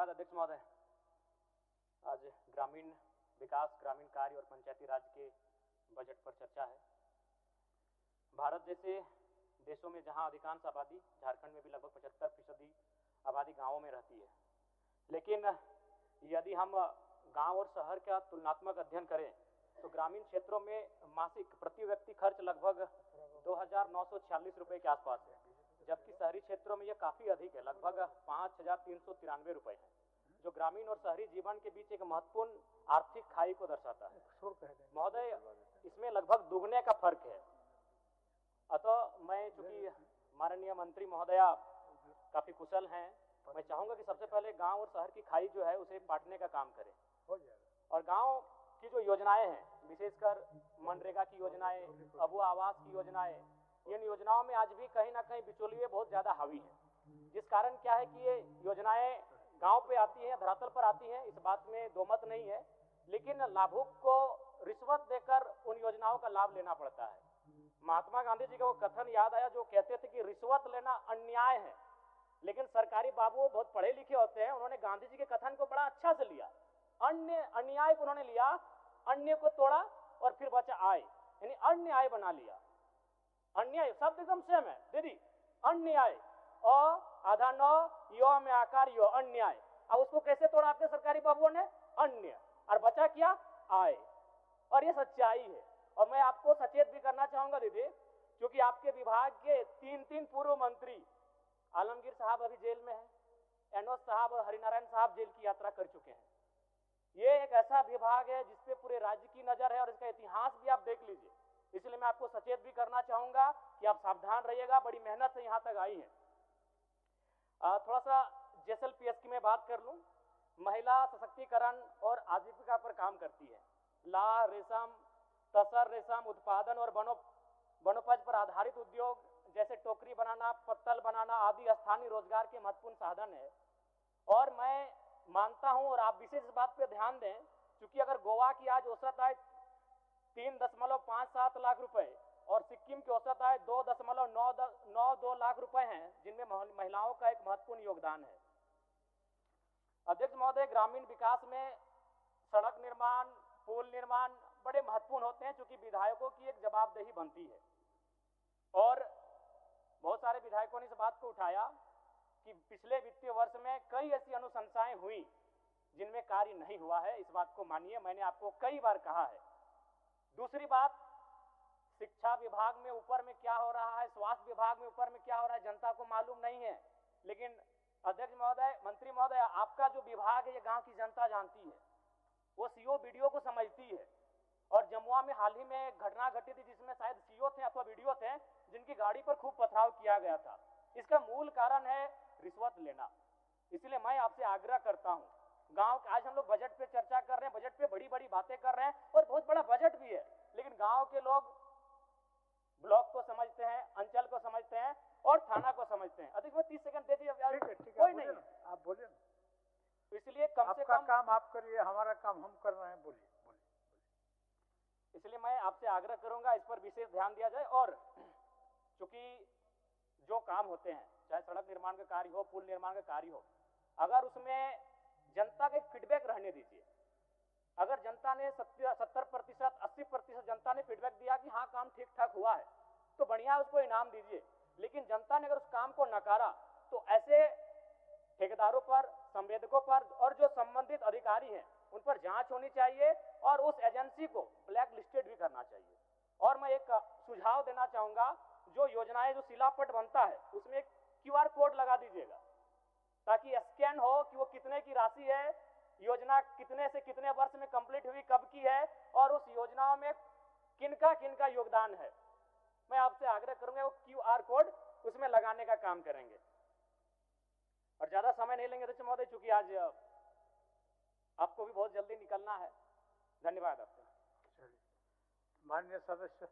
धन्यवाद अध्यक्ष महोदय। आज ग्रामीण विकास, ग्रामीण कार्य और पंचायती राज के बजट पर चर्चा है। भारत जैसे देशों में जहां अधिकांश आबादी, झारखंड में भी लगभग 75% आबादी गांवों में रहती है, लेकिन यदि हम गांव और शहर का तुलनात्मक अध्ययन करें तो ग्रामीण क्षेत्रों में मासिक प्रति व्यक्ति खर्च लगभग 2,946 रुपये के आसपास है, जबकि शहरी क्षेत्रों में यह काफ़ी अधिक है, लगभग 5,393 रुपये है, जो ग्रामीण और शहरी जीवन के बीच एक महत्वपूर्ण आर्थिक खाई को दर्शाता है। महोदय, इसमें लगभग दुगने का फर्क है। अतः मैं, चूंकि माननीय मंत्री महोदया काफ़ी कुशल हैं, मैं चाहूँगा कि सबसे पहले गांव और शहर की खाई जो है उसे पाटने का काम करें। और गांव की जो योजनाएं हैं, विशेषकर मनरेगा की योजनाएं, अबू आवास की योजनाएं, इन योजनाओं में आज भी कहीं ना कहीं बिचौलिए बहुत ज्यादा हावी हैं, जिस कारण क्या है कि ये योजनाएं गांव पे आती हैं, धरातल पर आती हैं, इस बात में दो मत नहीं है, लेकिन लाभुक को रिश्वत देकर उन योजनाओं का लाभ लेना पड़ता है। महात्मा गांधी जी का वो कथन याद आया जो कहते थे कि रिश्वत लेना अन्याय है, लेकिन सरकारी बाबू बहुत पढ़े लिखे होते हैं, उन्होंने गांधी जी के कथन को बड़ा अच्छा से लिया। अन्याय को उन्होंने लिया, अन्य को तोड़ा और फिर बचा आय, यानी अन्याय बना लिया। अन्याय शब्द एकदम सेम है दीदी, अन्याय आधा नौ यो में आकार यो, अन्याय। अब उसको कैसे तोड़ा आपके सरकारी बाबुओं ने? अन्य, और बचा क्या? आय। और ये सच्चाई है। और मैं आपको सचेत भी करना चाहूंगा दीदी, क्योंकि आपके विभाग के तीन पूर्व मंत्री, आलमगीर साहब अभी जेल में हैं, एनोस साहब और हरिनारायण साहब जेल की यात्रा कर चुके हैं। ये एक ऐसा विभाग है जिसपे पूरे राज्य की नजर है और इसका इतिहास भी आप देख लीजिए। इसलिए मैं आपको सचेत भी करना चाहूंगा कि आप सावधान रहिएगा, बड़ी मेहनत से यहाँ तक आई है। थोड़ा सा जेएसएलपीएस की मैं बात कर लूं। महिला सशक्तिकरण और आजीविका पर काम करती है। लाह, रेशम, तसर रेशम उत्पादन और वनोपज पर आधारित उद्योग जैसे टोकरी बनाना, पत्तल बनाना आदि स्थानीय रोजगार के महत्वपूर्ण साधन है। और मैं मानता हूं, और आप विशेष इस बात पे ध्यान दें, क्योंकि अगर गोवा की आज औसत आय 3.57 लाख रुपए और सिक्किम की औसत आय 2.92 लाख रुपए हैं, जिनमें महिलाओं का एक महत्वपूर्ण योगदान है। अध्यक्ष महोदय, ग्रामीण विकास में सड़क निर्माण, पुल निर्माण बड़े महत्वपूर्ण होते हैं, क्योंकि विधायकों की एक जवाबदेही बनती है। और बहुत सारे विधायकों ने इस बात को उठाया कि पिछले वित्तीय वर्ष में कई ऐसी अनुशंसाएं हुई जिनमें कार्य नहीं हुआ है। इस बात को मानिए, मैंने आपको कई बार कहा है। दूसरी बात, शिक्षा विभाग में ऊपर में क्या हो रहा है, स्वास्थ्य विभाग में ऊपर में क्या हो रहा है, जनता को मालूम नहीं है। लेकिन अध्यक्ष महोदय, मंत्री महोदय, आपका जो विभाग है ये गांव की जनता जानती है, वो सीओ बीडीओ को समझती है। और जमुआ में हाल ही में एक घटना घटी थी जिसमें शायद सीओ थे अथवा बीडीओ थे, जिनकी गाड़ी पर खूब पथराव किया गया था। इसका मूल कारण है रिश्वत लेना। इसलिए मैं आपसे आग्रह करता हूं, गांव आज हम लोग बजट पे चर्चा कर रहे हैं, बजट पे बड़ी बड़ी बातें कर रहे हैं और बहुत बड़ा बजट भी है, लेकिन गांव के लोग ब्लॉक को समझते हैं, अंचल को समझते हैं और थाना को समझते हैं। अधिक में 30 सेकंड दे दीजिए, कोई नहीं, आप बोलिए। इसलिए कम से कम काम आप करिए, हमारा काम हम कर रहे हैं। बोलिए। इसलिए मैं आपसे आग्रह करूंगा इस पर विशेष ध्यान दिया जाए। और चूंकि जो काम होते हैं, चाहे सड़क निर्माण का कार्य हो, पुल निर्माण का कार्य हो, अगर उसमें जनता का एक फीडबैक रहने दीजिए। अगर जनता ने 70%, 80% जनता ने फीडबैक दिया कि हाँ काम ठीक ठाक हुआ है, तो बढ़िया, उसको इनाम दीजिए। लेकिन जनता ने अगर उस काम को नकारा तो ऐसे ठेकेदारों पर, संवेदकों पर और जो संबंधित अधिकारी हैं उन पर जांच होनी चाहिए और उस एजेंसी को ब्लैक लिस्टेड भी करना चाहिए। और मैं एक सुझाव देना चाहूंगा, जो योजनाएं, जो शिलापट बनता है उसमें एक QR कोड लगा दीजिएगा, ताकि स्कैन हो कि वो कितने की राशि है, योजना कितने से कितने वर्ष में कंप्लीट हुई, कब की है और उस योजनाओं में किनका योगदान है। मैं आपसे आग्रह करूंगा वो QR कोड उसमें लगाने का काम करेंगे। और ज्यादा समय नहीं लेंगे अध्यक्ष महोदय, चूंकि आज आपको भी बहुत जल्दी निकलना है। धन्यवाद आपका। माननीय सदस्य।